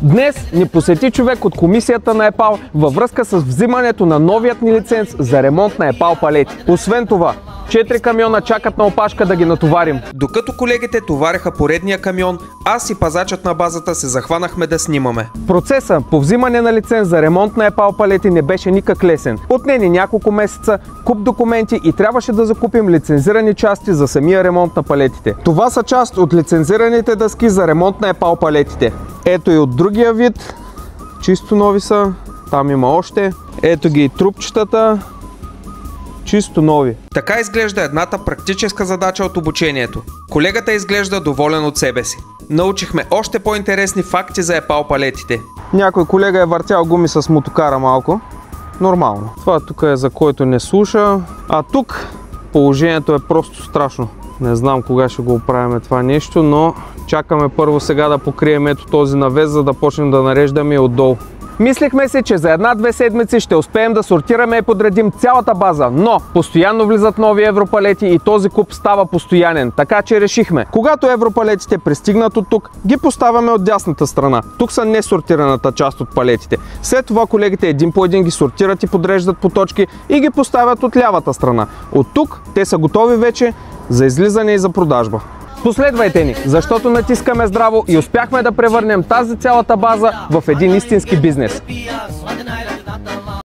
Днес ни посети човек от комисията на ЕПАЛ във връзка с взимането на новият ни лиценз за ремонт на ЕПАЛ палети. Освен това, 4 камиона чакат на опашка да ги натоварим. Докато колегите товареха поредния камион, аз и пазачът на базата се захванахме да снимаме. Процесът по взимане на лиценз за ремонт на ЕПАЛ палети не беше никак лесен. Отне ни няколко месеца, куп документи и трябваше да закупим лицензирани части за самия ремонт на палетите. Това са част от лицензираните дъски за ремонт на ЕПАЛ палетите. Ето и от другия вид, чисто нови са, там има още. Ето ги и трупчетата. Чисто нови. Така изглежда едната практическа задача от обучението. Колегата изглежда доволен от себе си. Научихме още по-интересни факти за ЕПАЛ палетите. Някой колега е въртял гуми с мотокара малко. Нормално. Това тук е за който не слуша. А тук положението е просто страшно. Не знам кога ще го оправим това нещо, но чакаме първо сега да покрием ето този навес, за да почнем да нареждаме отдолу. Мислихме си, че за 1-2 седмици ще успеем да сортираме и подредим цялата база, но постоянно влизат нови европалети и този куп става постоянен, така че решихме, когато европалетите пристигнат от тук, ги поставяме от дясната страна. Тук са несортираната част от палетите. След това колегите един по един ги сортират и подреждат по точки и ги поставят от лявата страна. От тук те са готови вече за излизане и за продажба. Последвайте ни, защото натискаме здраво и успяхме да превърнем тази цялата база в един истински бизнес.